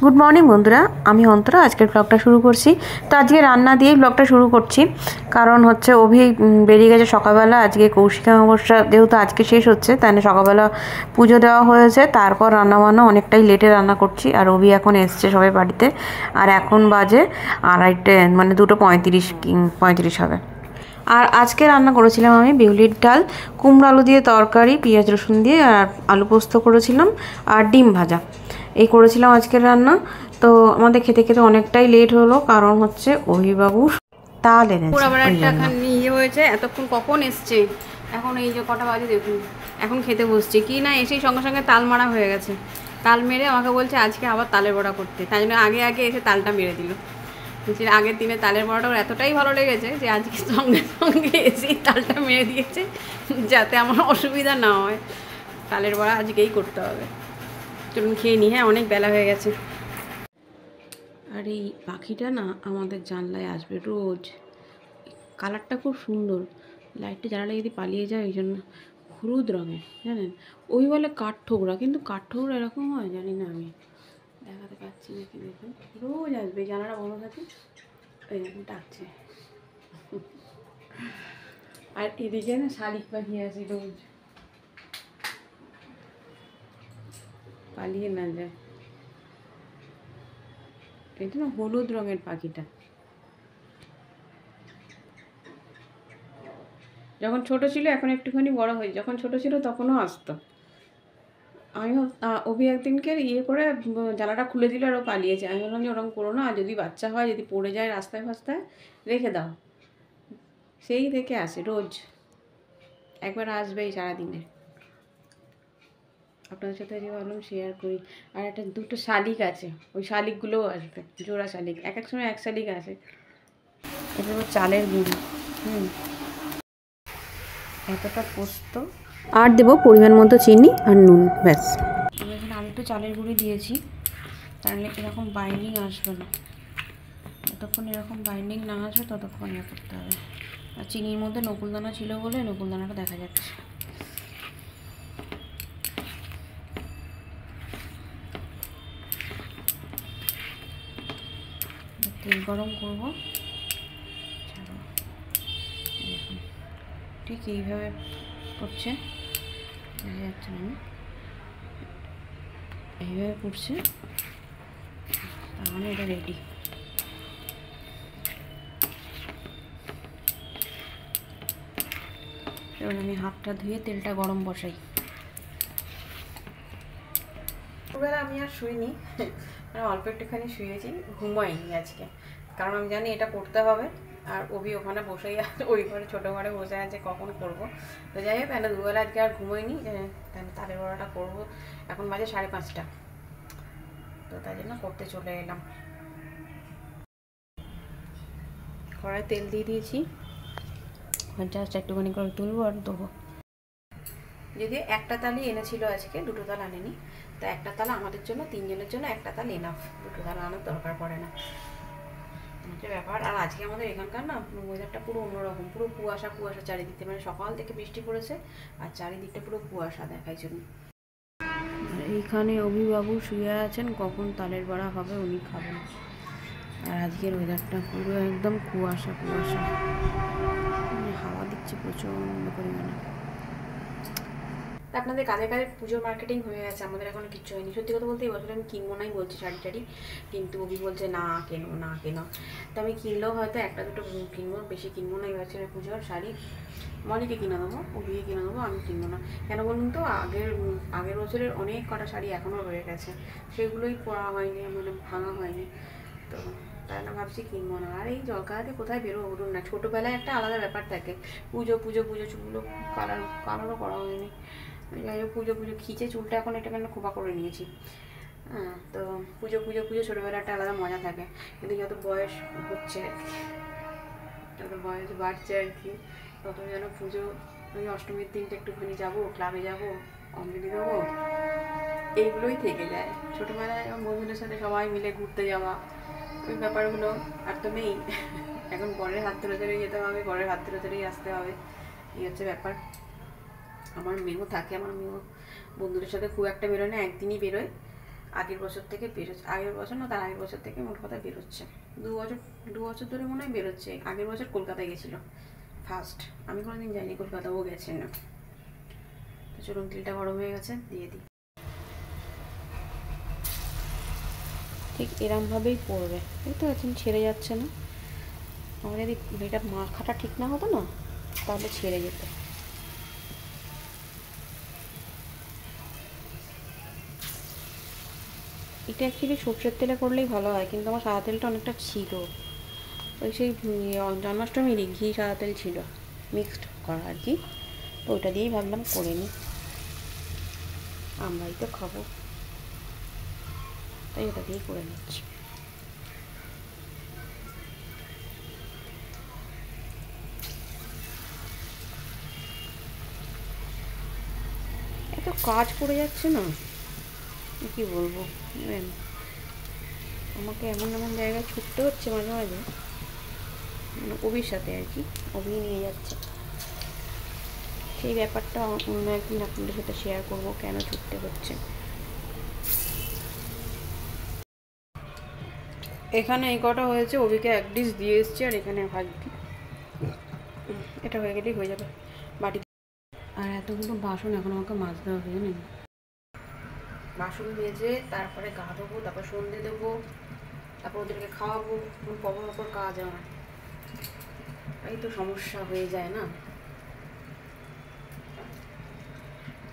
Good morning বন্ধুরা, আমি অন্তরা আজকের ব্লগটা শুরু করছি। তো আজকে রান্না দিয়েই ব্লগটা শুরু করছি, কারণ হচ্ছে অভি বেরিয়ে গেছে সকালবেলা। আজকে কৌশিকা অমাবস্যা যেহেতু আজকে শেষ হচ্ছে, তাই না সকালবেলা পুজো দেওয়া হয়েছে, তারপর রান্নাবান্না অনেকটাই লেটে রান্না করছি। আর অভি এখন এসছে সবাই বাড়িতে, আর এখন বাজে 2:30, মানে 2:35 হবে। আর আজকে রান্না করেছিলাম আমি বিউলির ডাল, কুমড়ো আলু দিয়ে তরকারি, পেঁয়াজ রসুন দিয়ে, আর আলু পোস্ত করেছিলাম, আর ডিম ভাজা। এই করেছিলাম আজকের রান্না। তো আমাদের খেতে খেতে অনেকটাই লেট হলো, কারণ হচ্ছে অভিবাবু তাল এনেছে। আবার একটা ইয়ে হয়েছে, এতক্ষণ কখন এসছে, এখন এই যে কটা বাজে দেখুন, এখন খেতে বসছি কি না, এসেই সঙ্গে সঙ্গে তাল মারা হয়ে গেছে। তাল মেরে আমাকে বলছে আজকে আবার তালের বড়া করতে, তাই জন্য আগে আগে এসে তালটা মেরে দিল। আগের দিনে তালের বড়াটা ওর এতটাই ভালো লেগেছে যে আজকে সঙ্গে সঙ্গে এসেই তালটা মেরে দিয়েছে, যাতে আমার অসুবিধা না হয়। তালের বড়া আজকেই করতে হবে। চলুন খেয়ে নিই, হ্যাঁ অনেক বেলা হয়ে গেছে। আর এই পাখিটা না আমাদের জানলায় আসবে রোজ। কালারটা খুব সুন্দর, লাইটটা জ্বালালে যদি পালিয়ে যায়, ওই জন্য হলুদ রঙের, জানেন। ওই বলে কাঠঠোকরা, কিন্তু কাঠঠোকরা এরকম হয় জানি না, আমি দেখাতে পাচ্ছি নাকি দেখুন। রোজ আসবে, জানালা বন্ধ থাকে, ওই দেখুন ডাকছে। আর এদিকে না শালিক পাখি আসি রোজ, পালিয়ে না যায়। এটা না হলুদ রঙের পাখিটা। যখন ছোট ছিল, এখন একটুখানি বড় হয়েছে, যখন ছোট ছিল তখনও আসতো। আমি অভি একদিনকে ইয়ে করে জানালাটা খুলে দিল আর ও পালিয়েছে। আমি বললাম যে ওরকম করো না, যদি বাচ্চা হয়, যদি পড়ে যায় রাস্তায় ফাস্তায়, রেখে দাও। সেই থেকে আসে রোজ, একবার আসবেই সারাদিনে। আপনাদের সাথে যে ভাবলাম শেয়ার করি। আর একটা দুটো শালিক আছে, ওই শালিকগুলোও আসবে, জোড়া শালিক, এক এক সময় এক শালিক আসে। এটা হলো চালের গুঁড়ি, এতটা পোস্ত, আর দেবো পরিমাণ মতো চিনি আর নুন, ব্যাস। আমি এখানে আর একটু চালের গুঁড়ি দিয়েছি, তাহলে এরকম বাইন্ডিং আসবে না। যতক্ষণ এরকম বাইন্ডিং না আসবে ততক্ষণ ইয়ে করতে হবে। আর চিনির মধ্যে নকুলদানা ছিল বলে নকুলদানাটা দেখা যাচ্ছে। তেল গরম করবো, দেখুন ঠিক এইভাবে করছে, দেখা যাচ্ছে না, এইভাবে করছে, তার মানে এটা রেডি। এবার আমি হাতটা ধুয়ে তেলটা গরম বসাই। দুপুরবেলা আমি আর শুইনি, অল্প একটুখানি শুয়েছি, ঘুমাইনি আজকে, কারণ আমি জানি এটা করতে হবে। আর অভি ওখানে বসেই আছে, ওই ঘরে ছোটো ঘরে বসে আছে, কখন করবো। তো যাই হোক, তাহলে দুবেলা আজকে আর ঘুমোইনি, তাহলে তালের বড়াটা করবো। এখন বাজে 5:30, তো তাই জন্য করতে চলে এলাম। কড়াই তেল দিয়ে দিয়েছি, জাস্ট একটুখানি করে তুলবো আর দেবো। যদি একটা তালই এনেছিল আজকে, দুটো তাল আনেনি, তো একটা তাল আমাদের জন্য, 3 জনের জন্য একটা তাল এনাফ, দুটো তাল আনার দরকার পড়ে না, হচ্ছে ব্যাপার। আর আজকে আমাদের এখানকার না ওয়েদারটা পুরো অন্যরকম, পুরো কুয়াশা কুয়াশা চারিদিকে, মানে সকাল থেকে বৃষ্টি পড়েছে আর চারিদিকটা পুরো কুয়াশা দেখায় জন্য। এইখানে অভিবাবু শুয়ে আছেন, কখন তালের বড়া হবে উনি খাবেন। আর আজকের ওয়েদারটা পুরো একদম কুয়াশা কুয়াশা, হাওয়া দিচ্ছে প্রচণ্ড পরিমাণে। আপনাদের কাজে কাজে পুজোর মার্কেটিং হয়ে গেছে, আমাদের এখনো কিচ্ছু হয়নি। সত্যি কথা বলতে এই বছর আমি কিনবো নাই বলছি শাড়ি টাড়ি, কিন্তু অভি বলছে না কেনো না কেনো। তো আমি কিনলেও হয়তো একটা দুটো কিনবো, বেশি কিনবো না এই বছরের পুজোর শাড়ি। মলিকে কিনে দেবো, অভিকে কিনে দেবো, আমি কিনবো না। কেন বলুন তো, আগের বছরের অনেক কটা শাড়ি এখনও রয়ে গেছে, সেগুলোই পরা হয়নি, মানে ভাঙা হয়নি, তো তাই না ভাবছি কিনবো না। আর এই জলখাতে কোথায় বেরোবো বলুন না, ছোটোবেলায় একটা আলাদা ব্যাপার থাকে, পুজো পুজো পুজো, চুলগুলো কালারও করা হয়নি। যাই হোক, পুজো পুজো খিচে চুলটা এখন এটা কেন খোপা করে নিয়েছি। হ্যাঁ, তো পুজো পুজো পুজো ছোটোবেলা একটা আলাদা মজা থাকে, কিন্তু যত বয়স হচ্ছে, যত বয়স বাড়ছে আর কি, তত যেন পুজো, ওই অষ্টমীর দিনটা একটুখানি যাবো, ক্লাবে যাবো, অঞ্জলি দেবো, এইগুলোই থেকে যায়। ছোটোবেলায় বন্ধুদের সাথে সবাই মিলে ঘুরতে যাওয়া, ওই ব্যাপারগুলো আর তো নেই। এখন বরের হাত ধরে ধরেই যেতে হবে, বরের হাত ধরে ধরেই আসতে হবে, এই হচ্ছে ব্যাপার। আমার মেয়েও থাকে, আমার মেয়েও বন্ধুদের সাথে খুব একটা বেরোয় না, একদিনই বেরোয়, আগের বছর থেকে বেরোচ্ছে, আগের বছর না তার আগের বছর থেকে মোট কথা বেরোচ্ছে, 2 বছর ধরে মনে হয় বেরোচ্ছে। আগের বছর কলকাতায় গেছিলো ফার্স্ট, আমি কোনোদিন যাইনি কলকাতা, ও গেছে না। তো চলুন তেলটা গরম হয়ে গেছে, দিয়ে দিই। ঠিক এরমভাবেই পড়বে, দেখতে পাচ্ছেন ছেড়ে যাচ্ছে না। আমার যদি এটা মাখাটা ঠিক না হতো না তাহলে ছেড়ে যেত। এটা অ্যাকচুয়ালি সর্ষের তেলে করলেই ভালো হয়, কিন্তু আমার সাদা তেলটা অনেকটা ছিল, ওই সেই জন্মাষ্টমীরই ঘি সাদা তেল ছিল মিক্সড করা আর কি, তো ওইটা দিয়েই ভাবলাম করে নিই, আমরাই তো খাবো, তাই ওটা দিয়েই করে নিচ্ছি। এত কাজ পড়ে যাচ্ছে না, কি বলবো, আমাকে এমন এমন জায়গায় ছুটতে হচ্ছে মাঝে মাঝে, মানে অভির সাথে আর কি, অভি নিয়ে যাচ্ছে, সেই ব্যাপারটা অন্য একদিন আপনাদের সাথে শেয়ার করবো কেন ছুটতে হচ্ছে। এখানে এই কটা হয়েছে, অভিকে 1 ডিশ দিয়ে এসছি, আর এখানে ভাজবি, এটা হয়ে গেলেই হয়ে যাবে বাটি। আর এতগুলো বাসন এখন আমাকে মাজতে হবে জানেন, বাসন মেজে তারপরে গা ধোবো, তারপর সন্ধে দেবো, তারপর ওদেরকে খাওয়াবো, পর পর কাজ আমার, এই তো সমস্যা হয়ে যায় না।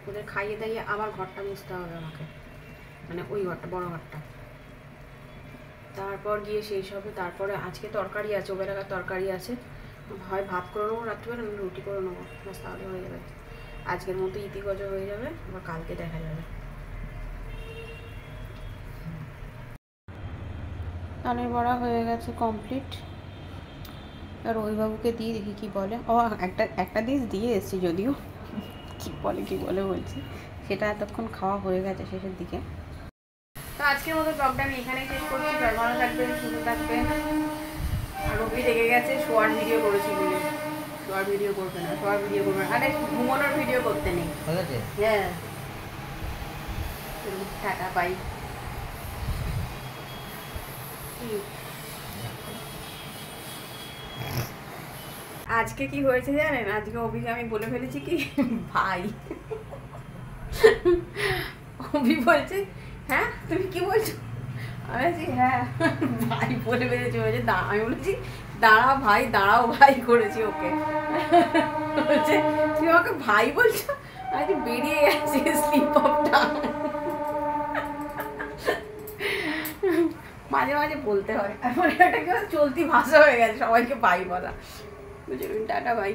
ওদের খাইয়ে দাইয়ে আবার ঘরটা মুছতে হবে আমাকে, মানে ওই ঘরটা, বড় ঘরটা, তারপর গিয়ে শেষ হবে। তারপরে আজকে তরকারি আছে, ওবেলাকার তরকারি আছে, হয় ভাত করে নেবো রাত্রিবেলা, আমি রুটি করে নেবো, বাস তাহলে হয়ে যাবে, আজকের মতো ইতিগজ হয়ে যাবে, আবার কালকে দেখা যাবে। আলুর বড়া হয়ে গেছে কমপ্লিট, আর রবিবাবুকে দিয়ে দেখি কি বলে। ও একটা ডিশ দিয়ে এসছি, যদিও কি বলে বলছি, সেটা এতক্ষণ খাওয়া হয়ে গেছে শেষের দিকে। তো আজকের মতো ব্লগটা আমি এখানেই শেষ করছি, ভালো থাকবেন, সুন্দর থাকবেন। আর রবি রেগে গেছে শোয়ার ভিডিও করেছি বলে, শোয়ার ভিডিও করবে না, শোয়ার ভিডিও করবে না, আরে ঘুমানোর ভিডিও করতে নেই। হ্যাঁ, টাটা বাই। আজকে কি হয়েছে জানেন, আজকে অভিকে আমি বলে ফেলেছি কি ভাই, অভি বলছে হ্যাঁ তুমি কি বলছো, আমি বলছি হ্যাঁ ভাই বলে ফেলেছি, বলছে আমি বলেছি দাঁড়া ভাই, দাঁড়াও ভাই করেছি ওকে, বলছে তুমি আমাকে ভাই বলছো, আমি বেরিয়ে গেছি স্লিপ অফ টাং। মাঝে মাঝে বলতে হয়, এখন এটা কি চলতি ভাষা হয়ে গেছে সবাইকে ভাই বলা। বুঝলেন, টাটা ভাই।